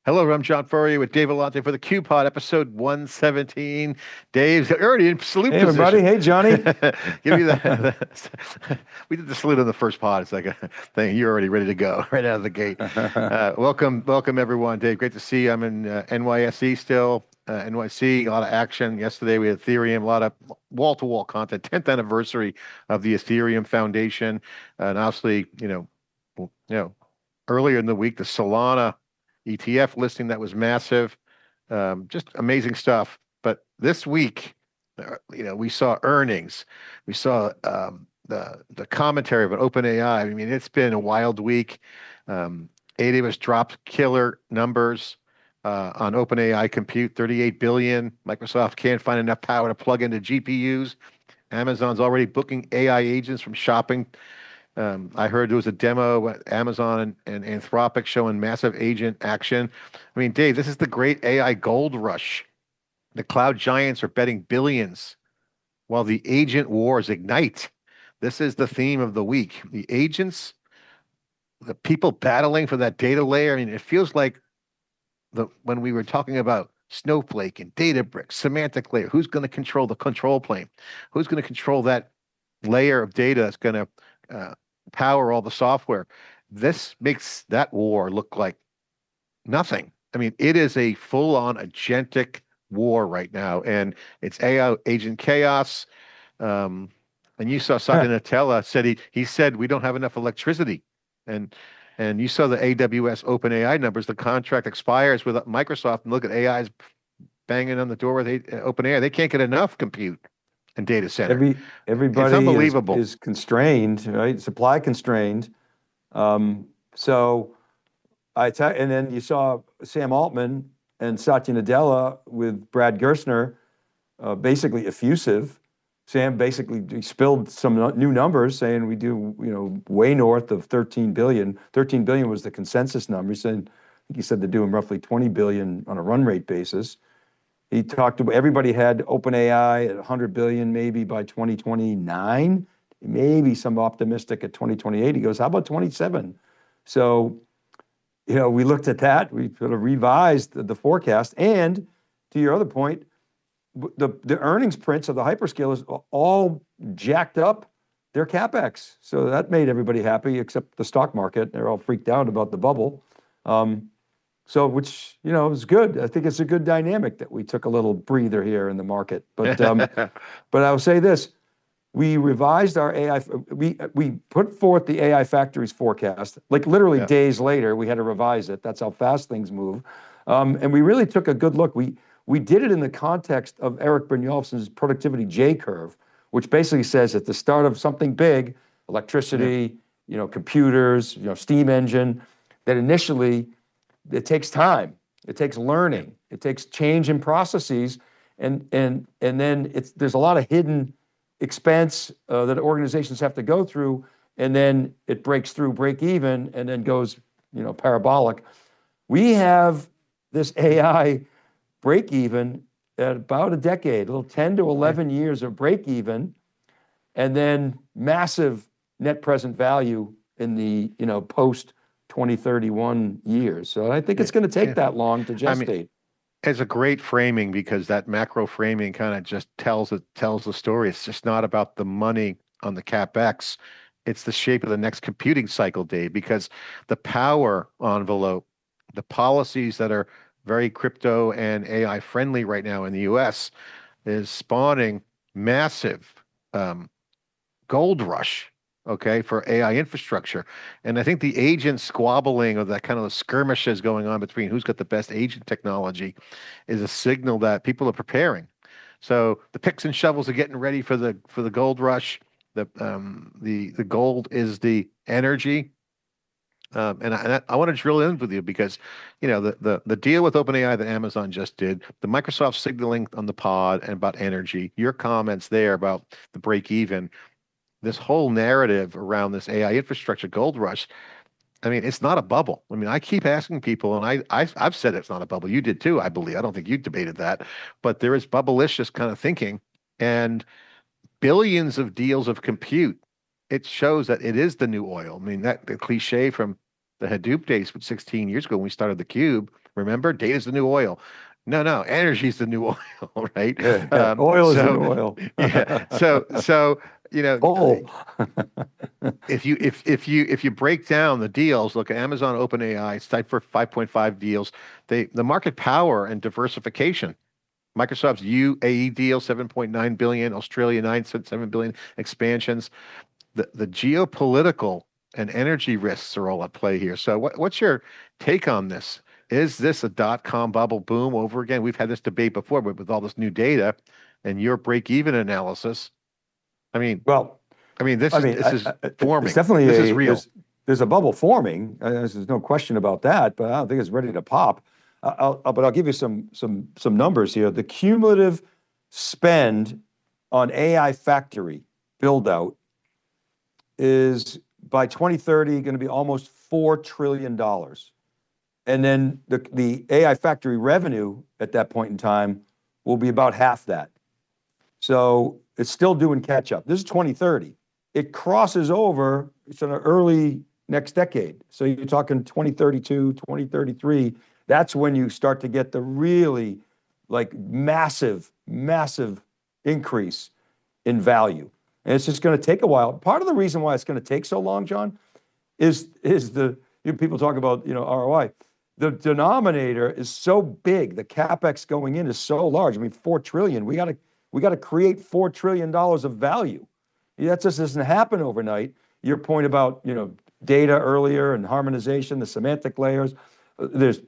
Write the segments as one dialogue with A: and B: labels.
A: Hello, I'm John Furrier with Dave Vellante for the theCUBE pod, episode 117. Dave's already in salute
B: Hey everybody,
A: position.
B: hey Johnny.
A: Give me we did the salute on the first pod. It's like a thing. You're already ready to go right out of the gate. Welcome everyone. Dave, great to see you. I'm in NYSE still, NYC, a lot of action. Yesterday we had Ethereum, a lot of wall-to-wall content, 10th anniversary of the Ethereum Foundation. And obviously, earlier in the week, the Solana ETF listing that was massive, just amazing stuff. But this week, we saw earnings, we saw the commentary of an OpenAI. I mean, it's been a wild week. AWS dropped killer numbers on OpenAI compute, 38 billion. Microsoft can't find enough power to plug into GPUs. Amazon's already booking AI agents from shopping. I heard there was a demo at Amazon and Anthropic showing massive agent action. I mean, Dave, this is the great AI gold rush. The cloud giants are betting billions while the agent wars ignite. This is the theme of the week. The agents, the people battling for that data layer. I mean, it feels like when we were talking about Snowflake and Databricks, semantic layer, who's going to control the control plane? Who's going to control that layer of data that's going to power all the software? This makes that war look like nothing. I mean, it is a full-on agentic war right now, and it's AI agent chaos. And you saw Satya Nadella said he said we don't have enough electricity, and you saw the AWS OpenAI numbers. The contract expires with Microsoft, and look at AI's banging on the door with OpenAI. They can't get enough compute and data center. It's
B: Everybody
A: unbelievable.
B: is constrained, right? Supply constrained. And then you saw Sam Altman and Satya Nadella with Brad Gerstner, basically effusive. Sam basically spilled some new numbers saying we do, way north of 13 billion. 13 billion was the consensus number. I think he said they're doing roughly 20 billion on a run rate basis. He talked about everybody had OpenAI at 100 billion maybe by 2029, maybe some optimistic at 2028. He goes, how about 27? So, we looked at that, we sort of revised the forecast. And to your other point, the earnings prints of the hyperscalers all jacked up their CapEx. So that made everybody happy except the stock market. They're all freaked out about the bubble. Which is good. I think it's a good dynamic that we took a little breather here in the market. But I'll say this: we revised our AI. We put forth the AI Factories forecast. Like literally days later, we had to revise it. That's how fast things move. And we really took a good look. We did it in the context of Erik Brynjolfsson's productivity J curve, which basically says at the start of something big, electricity, computers, steam engine, that initially it takes time, it takes learning, it takes change in processes, and then there's a lot of hidden expense that organizations have to go through, and then it breaks through break even, and then goes parabolic. We have this AI break even at about a decade, a little 10 to 11 years of break even, and then massive net present value in the post 2031 years. So I think it's going to take that long to gestate. I mean,
A: it's a great framing because that macro framing kind of just tells the story. It's just not about the money on the CapEx. It's the shape of the next computing cycle, Dave, because the power envelope, the policies that are very crypto and AI friendly right now in the US is spawning massive gold rush, for AI infrastructure. And I think the agent squabbling or that kind of the skirmishes going on between who's got the best agent technology is a signal that people are preparing. So the picks and shovels are getting ready for the gold rush. The gold is the energy. And I want to drill in with you because, the deal with OpenAI that Amazon just did, the Microsoft signaling on the pod and about energy, your comments there about the break even, this whole narrative around this AI infrastructure gold rush. I mean, it's not a bubble. I mean, I keep asking people, and I've said it's not a bubble. You did too, I believe. I don't think you debated that, but there is bubblicious kind of thinking and billions of deals of compute. It shows that it is the new oil. I mean, that the cliche from the Hadoop days, 16 years ago when we started theCUBE, Remember, data's the new oil. No, no, energy's the new oil, right?
B: Yeah, oil is the new oil.
A: Yeah, so you know,
B: Coal.
A: if you break down the deals, look at Amazon, OpenAI, it's tied for 5.5 deals. The market power and diversification. Microsoft's UAE deal, 7.9 billion, Australia 9.7 billion expansions. The geopolitical and energy risks are all at play here. So what's your take on this? Is this a dot-com bubble boom over again? We've had this debate before, but with all this new data and your break-even analysis, I mean,
B: Well,
A: this
B: I
A: is
B: mean,
A: this is
B: it's
A: forming.
B: definitely
A: This is real.
B: there's a bubble forming. There's no question about that, but I don't think it's ready to pop. But I'll give you some numbers here. The cumulative spend on AI factory build out is by 2030 going to be almost $4 trillion. And then the AI factory revenue at that point in time will be about half that. So it's still doing catch up. This is 2030. It crosses over, it's in the early next decade. So you're talking 2032, 2033. That's when you start to get the really like massive increase in value. And it's just going to take a while. Part of the reason why it's going to take so long, John, is people talk about, ROI. The denominator is so big. The CapEx going in is so large. I mean, 4 trillion. We got to create $4 trillion of value. That just doesn't happen overnight. Your point about, data earlier and harmonization, the semantic layers, there's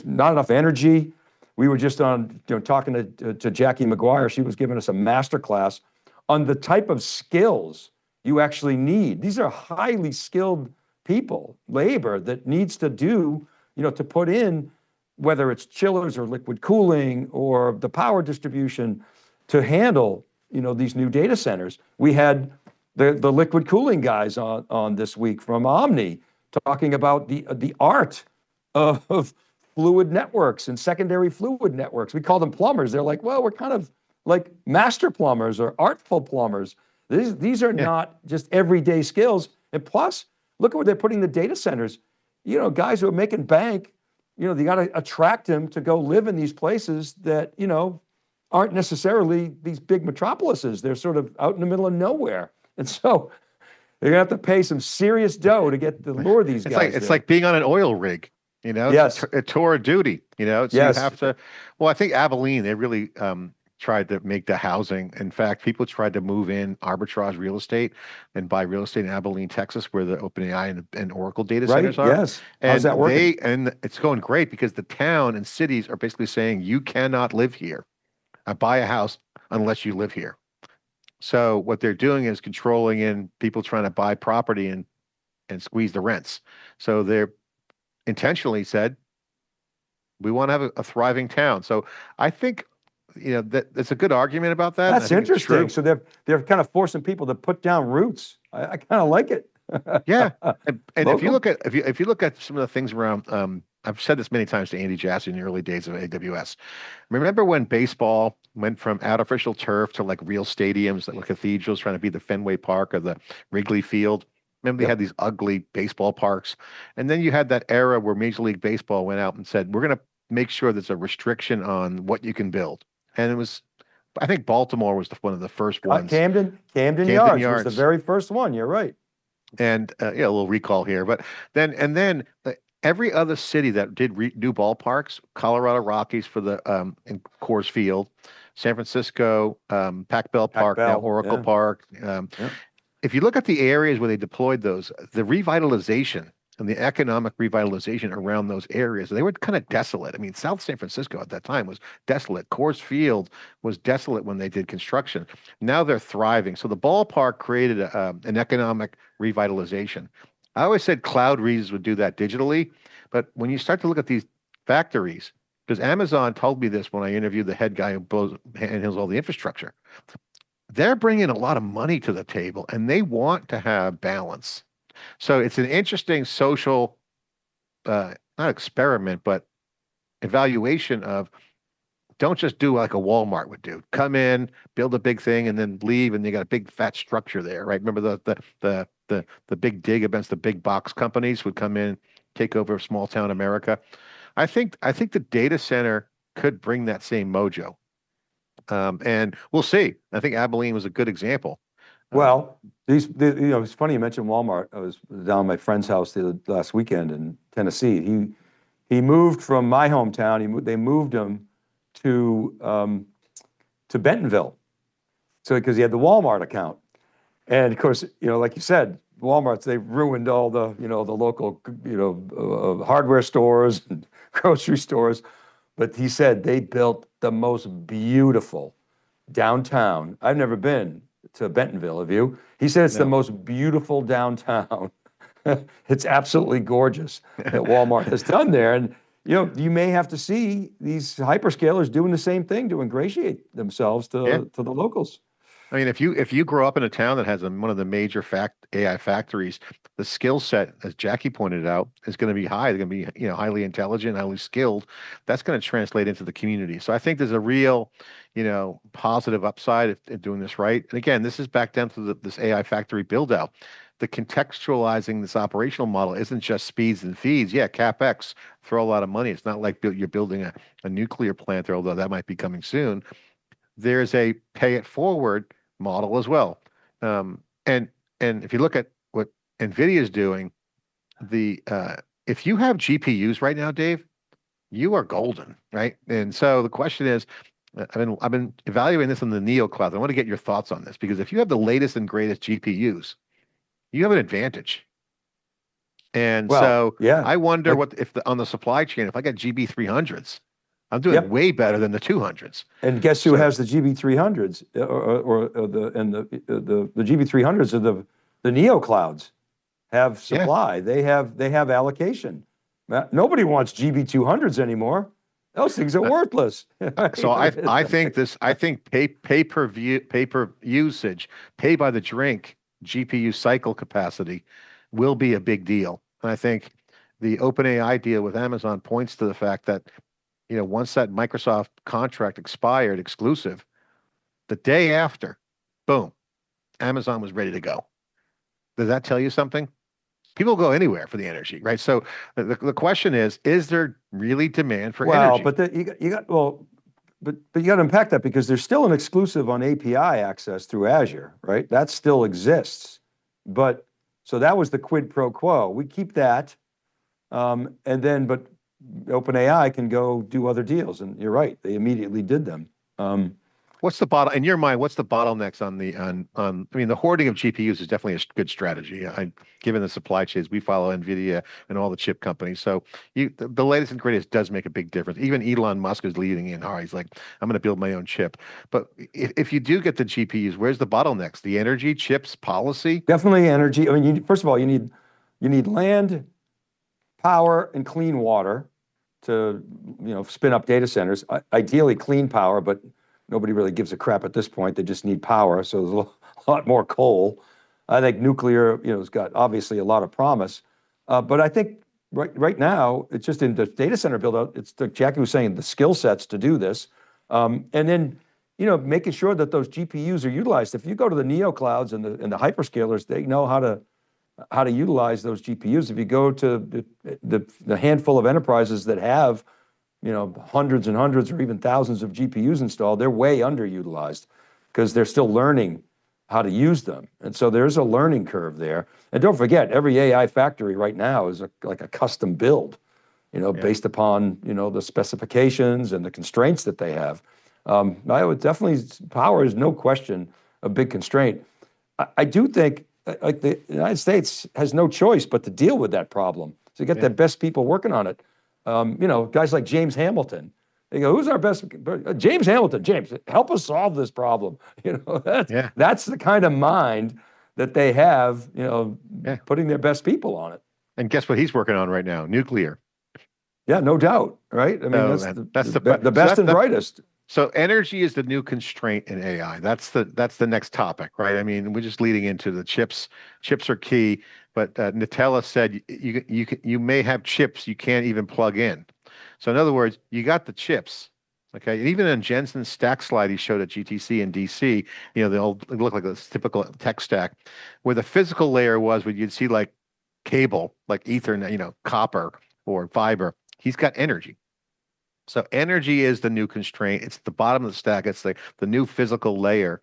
B: not enough energy. We were just on, talking to Jackie McGuire. She was giving us a master class on the type of skills you actually need. These are highly skilled people, labor that needs to do, to put in, whether it's chillers or liquid cooling or the power distribution to handle, these new data centers. We had the liquid cooling guys on this week from Omni talking about the art of fluid networks and secondary fluid networks. We call them plumbers. They're like, well, we're kind of like master plumbers or artful plumbers. These are not just everyday skills. And plus, look at where they're putting the data centers. Guys who are making bank, you got to attract them to go live in these places that, aren't necessarily these big metropolises. They're sort of out in the middle of nowhere. And so you're gonna have to pay some serious dough to lure these guys.
A: It's like being on an oil rig,
B: Yes.
A: It's a tour of duty, so
B: Yes.
A: you have to, well, I think Abilene, they really tried to make the housing. In fact, people tried to move in arbitrage real estate and buy real estate in Abilene, Texas, where the OpenAI and Oracle data centers are.
B: Yes. How's that working?
A: And it's going great because the town and cities are basically saying, you cannot live here. Buy a house unless you live here. So what they're doing is controlling in people trying to buy property and squeeze the rents. So they're intentionally said, we want to have a thriving town. So I think, that it's a good argument about that.
B: That's interesting. So they're kind of forcing people to put down roots. I kind of like it.
A: Yeah. And if you look at some of the things around, I've said this many times to Andy Jassy in the early days of AWS. Remember when baseball went from artificial turf to like real stadiums, like cathedrals, trying to be the Fenway Park or the Wrigley Field? Remember they had these ugly baseball parks, and then you had that era where Major League Baseball went out and said, "We're going to make sure there's a restriction on what you can build." And it was, I think Baltimore was one of the first ones.
B: Camden Yards was the very first one. You're right.
A: And a little recall here, but then every other city that did new ballparks, Colorado Rockies for the in Coors Field, San Francisco, Pac Bell Park, now Oracle Park. If you look at the areas where they deployed those, the revitalization and the economic revitalization around those areas, they were kind of desolate. I mean, South San Francisco at that time was desolate. Coors Field was desolate when they did construction. Now they're thriving. So the ballpark created an economic revitalization. I always said cloud reasons would do that digitally, but when you start to look at these factories, because Amazon told me this when I interviewed the head guy who handles all the infrastructure, they're bringing a lot of money to the table and they want to have balance. So it's an interesting social, not experiment, but evaluation of, don't just do like a Walmart would do. Come in, build a big thing, and then leave, and you got a big fat structure there, right? Remember the big dig against the big box companies would come in, take over small town America. I think the data center could bring that same mojo. And we'll see. I think Abilene was a good example. Um,
B: Well, it's funny you mentioned Walmart. I was down at my friend's house the last weekend in Tennessee. He moved from my hometown. They moved him to Bentonville, so because he had the Walmart account, and of course, like you said, Walmart's they've ruined all the local hardware stores and grocery stores. But he said they built the most beautiful downtown. I've never been to Bentonville, have you? He said it's the
A: no.
B: most beautiful downtown. It's absolutely gorgeous that Walmart has done there. And you may have to see these hyperscalers doing the same thing to ingratiate themselves
A: Yeah.
B: to the locals.
A: I mean, if you grow up in a town that has one of the major AI factories, the skill set, as Jackie pointed out, is going to be high. They're going to be, highly intelligent, highly skilled. That's going to translate into the community. So I think there's a real, positive upside if doing this right. And again, this is back down to this AI factory build out. The contextualizing this operational model isn't just speeds and feeds. Yeah, CapEx, throw a lot of money. It's not like you're building a nuclear plant there, although that might be coming soon. There's a pay it forward model as well. Um, and and if you look at what Nvidia is doing, the if you have GPUs right now, Dave, you are golden, right? And so the question is, I've been evaluating this in the Neo cloud. I want to get your thoughts on this because if you have the latest and greatest GPUs, you have an advantage. And
B: Well,
A: so
B: yeah,
A: I wonder
B: like,
A: what if on the supply chain, if I got GB 300s, I'm doing
B: yep.
A: way better than the 200s.
B: And guess who
A: So
B: has the GB300s the GB300s are the Neo clouds have
A: yeah.
B: supply. They have allocation. Nobody wants GB200s anymore. Those things are
A: Uh,
B: worthless.
A: I think pay per usage, pay by the drink, GPU cycle capacity will be a big deal. And I think the OpenAI deal with Amazon points to the fact that, once that Microsoft contract expired exclusive, the day after, boom, Amazon was ready to go. Does that tell you something? People go anywhere for the energy, right? So the question is there really demand for
B: Well,
A: energy?
B: but you got to unpack that because there's still an exclusive on API access through Azure, right? That still exists. But so that was the quid pro quo. We keep that, but OpenAI can go do other deals, and you're right, they immediately did them.
A: What's the bottle in your mind? What's the bottlenecks on? I mean, the hoarding of GPUs is definitely a good strategy. Given the supply chains, we follow Nvidia and all the chip companies. So the latest and greatest does make a big difference. Even Elon Musk is leading in hard. He's like, I'm going to build my own chip. But if you do get the GPUs, where's the bottlenecks? The energy, chips, policy?
B: Definitely energy. I mean, first of all, you need land, power, and clean water to spin up data centers. Ideally, clean power, but nobody really gives a crap at this point. They just need power, so there's a lot more coal. I think nuclear, has got obviously a lot of promise, but I think right now it's just in the data center build out. It's like Jackie was saying, the skill sets to do this, and then making sure that those GPUs are utilized. If you go to the neo clouds and the hyperscalers, they know how to utilize those GPUs. If you go to the handful of enterprises that have hundreds and hundreds or even thousands of GPUs installed, they're way underutilized because they're still learning how to use them. And so there's a learning curve there. And don't forget, every AI factory right now is like a custom build,
A: Yeah.
B: based upon, the specifications and the constraints that they have. I would definitely, power is no question a big constraint. I do think like the United States has no choice but to deal with that problem. So you get
A: Yeah.
B: the best people working on it. Guys like James Hamilton. They go, who's our best? James Hamilton. James, help us solve this problem.
A: Yeah.
B: That's the kind of mind that they have.
A: Yeah.
B: Putting their best people on it.
A: And guess what he's working on right now? Nuclear.
B: Yeah, no doubt. Right. I mean,
A: So
B: that's
A: that,
B: the,
A: that's
B: the,
A: the
B: be- the
A: so
B: best
A: that
B: and
A: that
B: brightest.
A: so energy is the new constraint in AI. That's the next topic, right? I mean, we're just leading into the chips. Chips are key, but Nutella said you may have chips you can't even plug in. So in other words, you got the chips. Okay, and even in Jensen's stack slide he showed at GTC and DC, they look like this typical tech stack, where the physical layer was where you'd see like cable, like Ethernet, copper or fiber. He's got energy. So energy is the new constraint. It's the bottom of the stack. It's the new physical layer.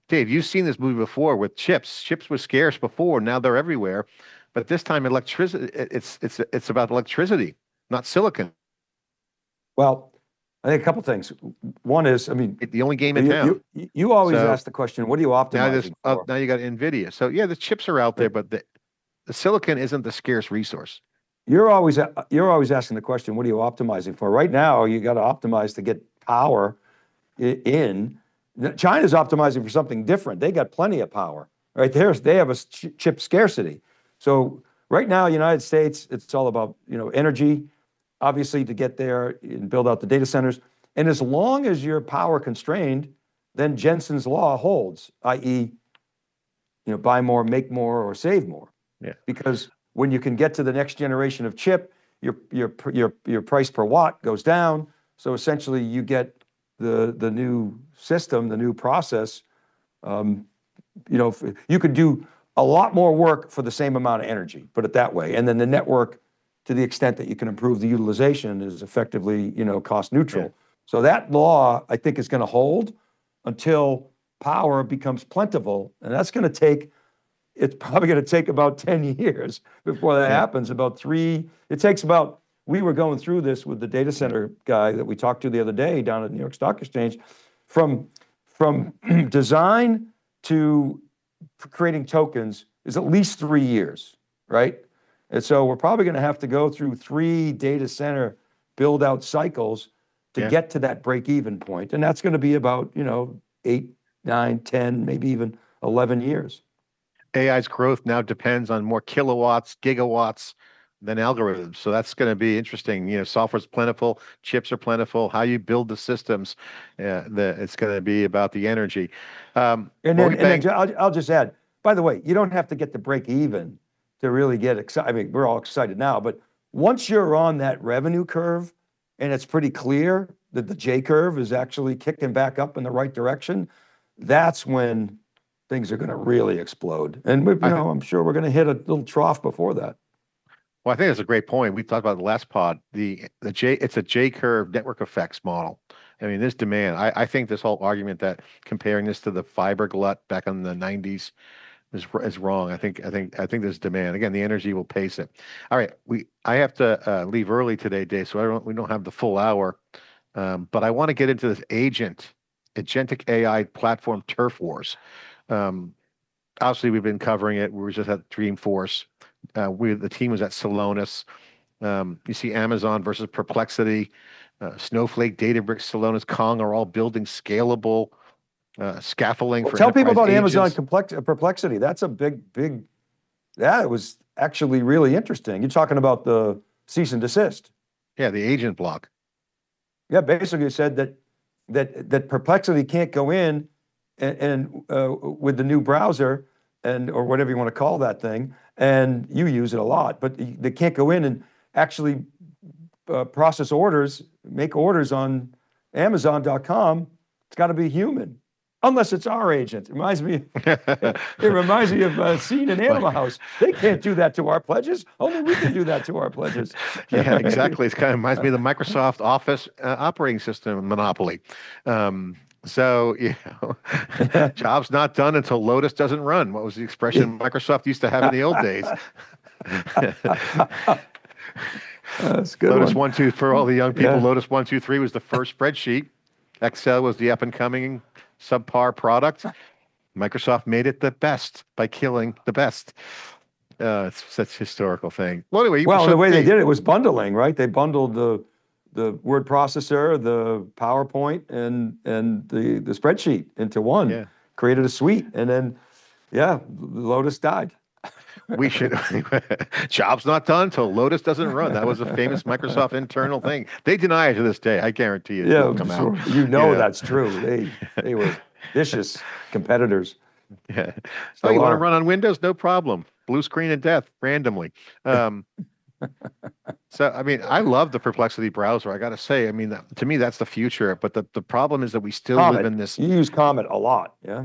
A: Dave, you've seen this movie before with chips. Chips were scarce before. Now they're everywhere. But this time, electricity. It's about electricity, not silicon.
B: Well, I think a couple things. One is, I mean,
A: The only game in town.
B: you always
A: So
B: ask the question, what are you optimizing for?
A: now you got Nvidia. So yeah, the chips are out there, but the silicon isn't the scarce resource.
B: You're always asking the question, what are you optimizing for? Right now, you got to optimize to get power in. China's optimizing for something different. They got plenty of power, right? They have a chip scarcity. So right now, United States, it's all about, energy, obviously to get there and build out the data centers. And as long as you're power constrained, then Jensen's law holds, i.e., buy more, make more, or save more.
A: Yeah.
B: Because when you can get to the next generation of chip, your price per watt goes down. So essentially, you get the new system, the new process. You could do a lot more work for the same amount of energy, put it that way. And then the network, to the extent that you can improve the utilization, is effectively, cost neutral. Yeah. So that law, I think, is going to hold until power becomes plentiful, and that's going to take. It's probably going to take about 10 years before that happens. We were going through this with the data center guy that we talked to the other day down at New York Stock Exchange, from design to creating tokens is at least 3 years, right? And so we're probably going to have to go through 3 data center build out cycles to get to that break even point. And that's going to be about, 8, 9, 10, maybe even 11 years.
A: AI's growth now depends on more kilowatts, gigawatts than algorithms. So that's going to be interesting. Software's plentiful, chips are plentiful. How you build the systems, it's going to be about the energy.
B: And then I'll just add, by the way, you don't have to get to break even to really get excited. I mean, we're all excited now, but once you're on that revenue curve and it's pretty clear that the J curve is actually kicking back up in the right direction, that's when things are going to really explode. And I'm sure we're going to hit a little trough before that.
A: Well, I think that's a great point. We talked about the last pod. It's a J curve network effects model. I mean, there's demand. I think this whole argument that comparing this to the fiber glut back in the 90s is wrong. I think there's demand. Again, the energy will pace it. All right, I have to leave early today, Dave, so we don't have the full hour. But I want to get into this agentic AI platform turf wars. Obviously, we've been covering it. We were just at Dreamforce. The team was at Celonis. You see Amazon versus Perplexity, Snowflake, Databricks, Celonis, Kong are all building scalable scaffolding for
B: tell people about
A: agents.
B: Amazon Perplexity. That's a big. Yeah, it was actually really interesting. You're talking about the cease and desist.
A: Yeah, the agent block.
B: Yeah, basically it said that Perplexity can't go in and with the new browser or whatever you want to call that thing, and you use it a lot, but they can't go in and actually process orders, make orders on Amazon.com. It's got to be human, unless it's our agent. It reminds me of a scene in Animal House. They can't do that to our pledges. Only we can do that to our pledges.
A: Yeah, exactly. It kind of reminds me of the Microsoft Office operating system monopoly. So, job's not done until Lotus doesn't run. What was the expression Microsoft used to have in the old days?
B: That's good.
A: Lotus 1, 2, for all the young people, Lotus 1, 2, 3 was the first spreadsheet. Excel was the up and coming subpar product. Microsoft made it the best by killing the best. It's such a historical thing. Well, anyway,
B: the way they did it was bundling, right? They bundled the word processor, the PowerPoint, and the spreadsheet into one. Yeah. Created a suite, and then Lotus died.
A: We should. Job's not done until Lotus doesn't run. That was a famous Microsoft internal thing. They deny it to this day. I guarantee you.
B: Yeah, come out. That's true. They were vicious competitors.
A: Yeah. So you want to run on Windows? No problem. Blue screen of death randomly. So, I mean, I love the Perplexity browser. I got to say, I mean, to me, that's the future. But the problem is that we still live in this.
B: You use Comet a lot, yeah.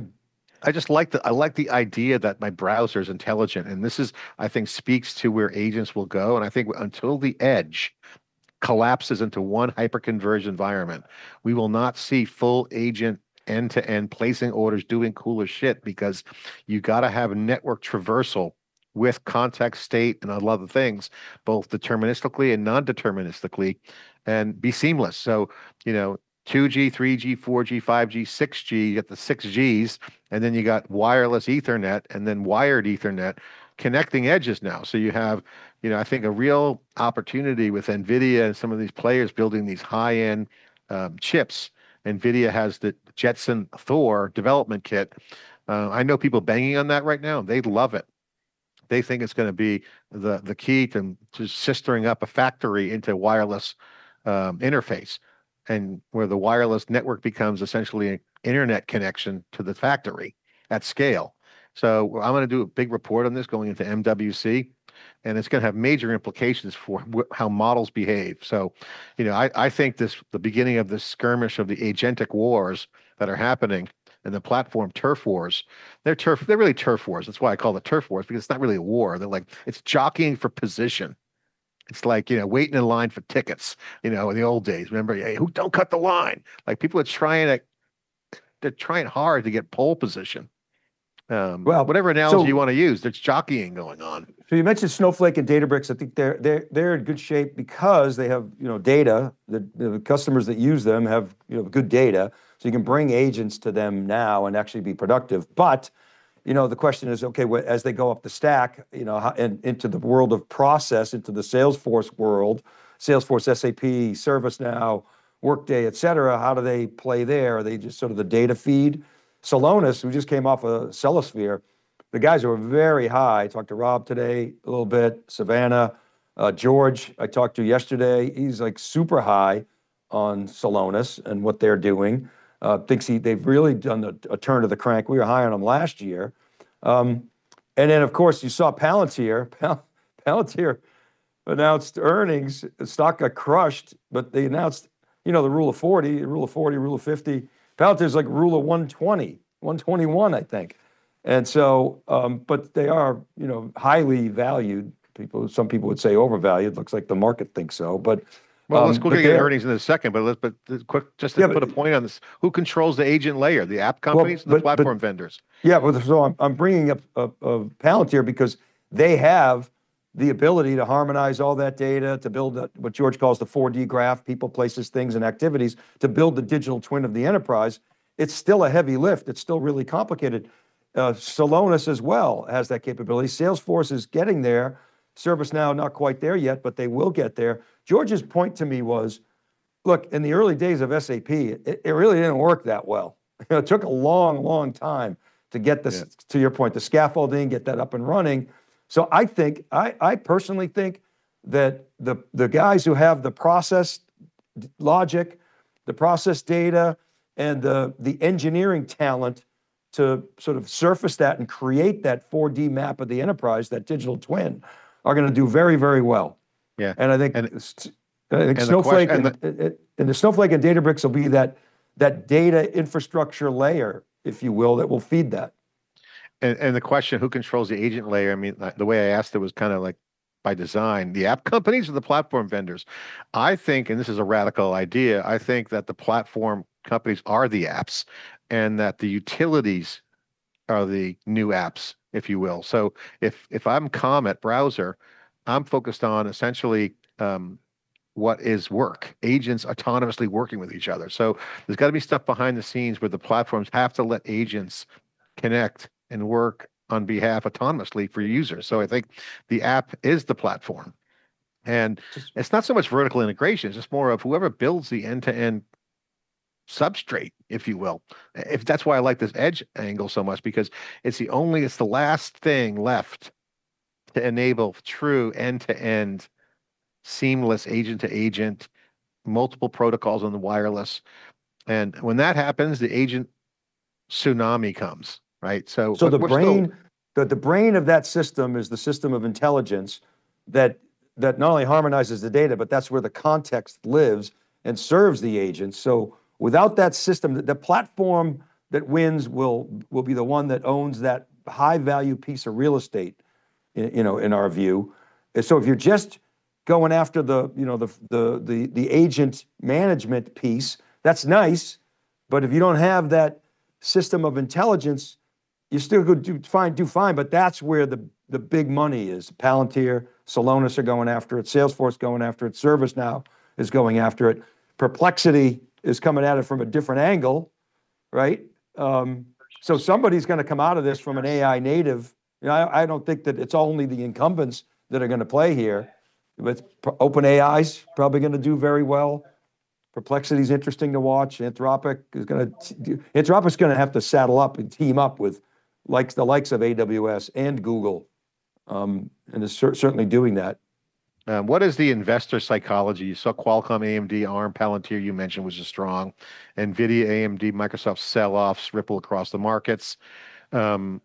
A: I like the idea that my browser is intelligent, and this is, I think, speaks to where agents will go. And I think until the edge collapses into one hyperconverged environment, we will not see full agent end-to-end placing orders, doing cooler shit, because you got to have network traversal with context state and a lot of things, both deterministically and non-deterministically, and be seamless. So, you know, 2G, 3G, 4G, 5G, 6G, you got the 6Gs, and then you got wireless Ethernet and then wired Ethernet connecting edges now. So you have, you know, I think a real opportunity with Nvidia and some of these players building these high-end chips. Nvidia has the Jetson Thor development kit. I know people banging on that right now. They love it. They think it's going to be the key to sistering up a factory into wireless interface, and where the wireless network becomes essentially an internet connection to the factory at scale. So I'm going to do a big report on this going into MWC, and it's going to have major implications for how models behave. So, you know, I think the beginning of this skirmish of the agentic wars that are happening and the platform turf wars, they're really turf wars. That's why I call it turf wars, because it's not really a war. They're like, it's jockeying for position. It's like, you know, waiting in line for tickets, you know, in the old days. Remember, hey, who don't cut the line? Like people are they're trying hard to get pole position.
B: Well,
A: Whatever analogy you
B: so
A: want to use, there's jockeying going on.
B: so you mentioned Snowflake and Databricks. I think they're in good shape because they have, you know, data. The customers that use them have, you know, good data, so you can bring agents to them now and actually be productive. But, you know, the question is, okay, as they go up the stack, you know, and into the world of process, into the Salesforce world, Salesforce, SAP, ServiceNow, Workday, et cetera, how do they play there? Are they just sort of the data feed? Celonis, who just came off of Celosphere, the guys were very high. I talked to Rob today a little bit, Savannah, George, I talked to yesterday. He's like super high on Celonis and what they're doing. Thinks they've really done a turn to the crank. We were high on them last year. And then, of course, you saw Palantir. Palantir announced earnings. The stock got crushed, but they announced, you know, the rule of 40, rule of 40, rule of 50. Palantir's like rule of 120, 121, I think. And so, but they are, you know, highly valued. Some people would say overvalued. Looks like the market thinks so. But
A: Well, let's go get earnings in a second, but quick, just to put a point on this: who controls the agent layer? The app companies, and the platform vendors.
B: Yeah, well, so I'm bringing up Palantir because they have the ability to harmonize all that data, to build what George calls the 4D graph, people, places, things, and activities, to build the digital twin of the enterprise. It's still a heavy lift. It's still really complicated. Celonis as well has that capability. Salesforce is getting there. ServiceNow, not quite there yet, but they will get there. George's point to me was, look, in the early days of SAP, it really didn't work that well. It took a long, long time to get this, to your point, the scaffolding, get that up and running. So I think, I personally think that the guys who have the process logic, the process data, and the engineering talent to sort of surface that and create that 4D map of the enterprise, that digital twin, are going to do very, very well.
A: Yeah,
B: and I think Snowflake and the Snowflake and Databricks will be that data infrastructure layer, if you will, that will feed that.
A: And the question, who controls the agent layer? I mean, the way I asked it was kind of like by design, the app companies or the platform vendors. I think, and this is a radical idea, I think that the platform companies are the apps, and that the utilities are the new apps, if you will. So if I'm Comet browser, I'm focused on essentially what is work, agents autonomously working with each other. So there's got to be stuff behind the scenes where the platforms have to let agents connect and work on behalf autonomously for users. So I think the app is the platform. And it's not so much vertical integration, it's just more of whoever builds the end-to-end substrate, if you will. If that's why I like this edge angle so much, because it's the last thing left to enable true end-to-end seamless agent to agent, multiple protocols on the wireless. And when that happens, the agent tsunami comes, right? So
B: the brain of that system is the system of intelligence that not only harmonizes the data, but that's where the context lives and serves the agents. So without that system, the platform that wins will be the one that owns that high value piece of real estate, in our view. And so if you're just going after the agent management piece, that's nice, but if you don't have that system of intelligence, you still could do fine, but that's where the big money is. Palantir, Celonis are going after it, Salesforce going after it, ServiceNow is going after it. Perplexity is coming at it from a different angle, right? So somebody's going to come out of this from an AI native. I don't think that it's only the incumbents that are going to play here, but OpenAI's probably going to do very well. Perplexity's interesting to watch. Anthropic's going to have to saddle up and team up with the likes of AWS and Google, and is certainly doing that.
A: What is the investor psychology? You saw Qualcomm, AMD, ARM, Palantir you mentioned was strong. Nvidia, AMD, Microsoft sell-offs ripple across the markets.
B: Well,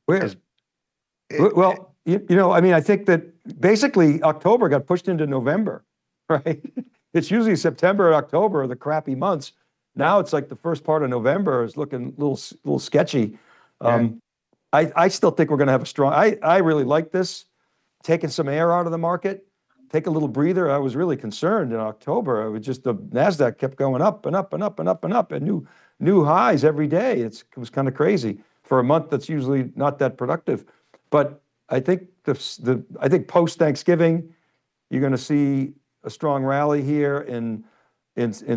B: I think that basically October got pushed into November, right? It's usually September and October are the crappy months. Now it's like the first part of November is looking a little sketchy. I still think we're going to have a strong. I really like this. Taking some air out of the market, take a little breather. I was really concerned in October. It was just the NASDAQ kept going up and up and up and up and up and new highs every day. It was kind of crazy for a month that's usually not that productive. But I think I think post Thanksgiving, you're going to see a strong rally here in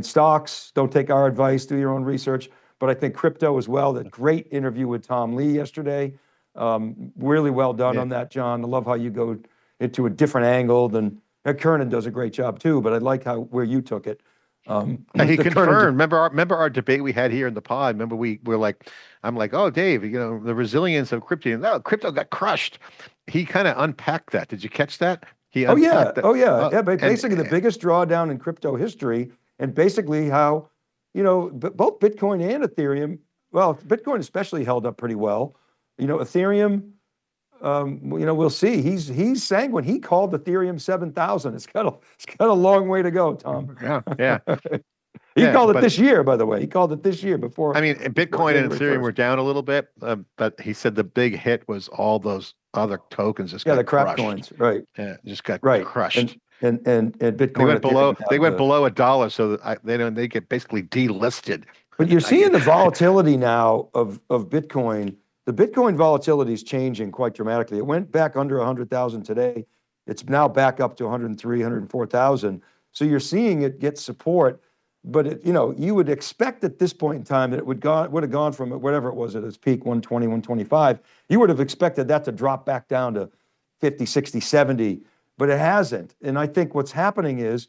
B: stocks. Don't take our advice, do your own research. But I think crypto as well. That great interview with Tom Lee yesterday. Really well done on that, John. I love how you go into a different angle than Kernan does a great job too, but I like where you took it.
A: He confirmed. Remember our debate we had here in the pod. Remember we were like, I'm like, oh, Dave, the resilience of crypto. No, crypto got crushed. He kind of unpacked that. Did you catch that?
B: Oh yeah. But basically, the biggest drawdown in crypto history, and basically how, both Bitcoin and Ethereum. Well, Bitcoin especially held up pretty well. Ethereum, we'll see. He's sanguine. He called Ethereum 7,000. It's got a long way to go, Tom.
A: Yeah.
B: He called it this year, by the way. He called it this year before.
A: I mean, Bitcoin and Ethereum were down a little bit, but he said the big hit was all those other tokens just got
B: the crap
A: crushed.
B: Coins, right?
A: Yeah, just got crushed.
B: And Bitcoin
A: they went below $1, so that they get basically delisted.
B: But you're seeing the volatility now of Bitcoin. The Bitcoin volatility is changing quite dramatically. It went back under 100,000 today. It's now back up to 103, 104,000. So you're seeing it get support, but you would expect at this point in time that it would have gone from whatever it was at its peak, 120, 125. You would have expected that to drop back down to 50, 60, 70, but it hasn't. And I think what's happening is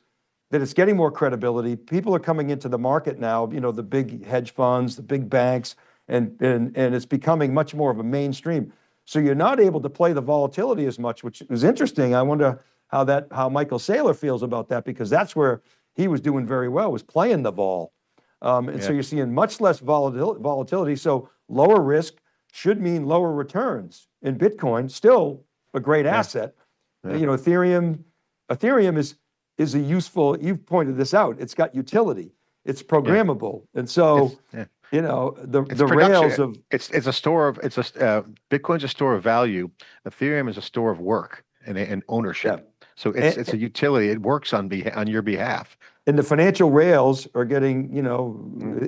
B: that it's getting more credibility. People are coming into the market now, the big hedge funds, the big banks, and it's becoming much more of a mainstream. So you're not able to play the volatility as much, which is interesting. I wonder how Michael Saylor feels about that, because that's where he was doing very well, was playing the vol. So you're seeing much less volatility. So lower risk should mean lower returns in Bitcoin. Still a great asset. Ethereum is a useful. You've pointed this out. It's got utility. It's programmable, and so. The rails of Bitcoin's
A: a store of value. Ethereum is a store of work and ownership. Yeah. So it's a utility. It works on your behalf.
B: And the financial rails are getting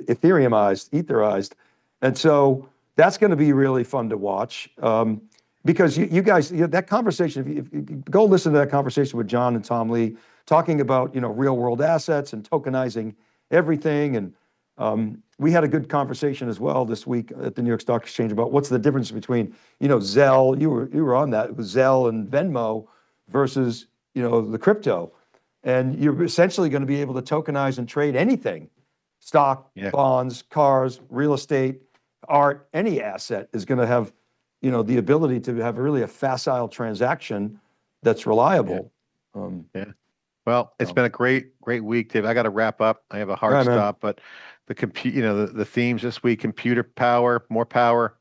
B: etherized, and so that's going to be really fun to watch. Because you guys, that conversation. If you go listen to that conversation with John and Tom Lee talking about real world assets and tokenizing everything, and we had a good conversation as well this week at the New York Stock Exchange about what's the difference between, Zelle, you were on that, it was Zelle and Venmo versus, the crypto. And you're essentially going to be able to tokenize and trade anything, stock, bonds, cars, real estate, art, any asset is going to have, the ability to have really a facile transaction that's reliable.
A: Well, it's been a great week, Dave. I got to wrap up. I have a hard stop, but the themes this week: computer power, more power.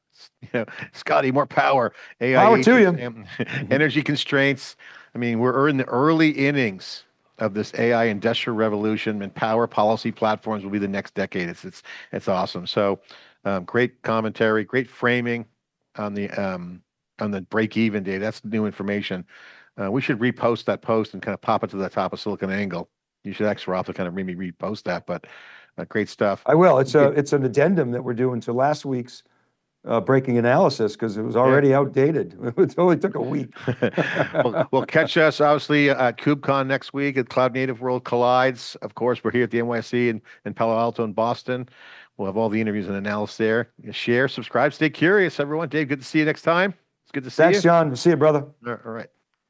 A: Scotty, more power. AI
B: power to you.
A: Energy constraints. I mean, we're in the early innings of this AI industrial revolution, and power policy platforms will be the next decade. It's awesome. So great commentary, great framing on the break even day. That's new information. We should repost that post and kind of pop it to the top of SiliconANGLE. You should ask Ralph to kind of maybe repost that, but great stuff.
B: I will. It's an addendum that we're doing to last week's breaking analysis because it was already outdated. It only took a week.
A: Well, catch us obviously at KubeCon next week at Cloud Native World Collides. Of course, we're here at the NYC in Palo Alto and Boston. We'll have all the interviews and analysis there. Share, subscribe, stay curious, everyone. Dave, good to see you next time. It's good to see you.
B: Thanks, John. See you, brother.
A: All right.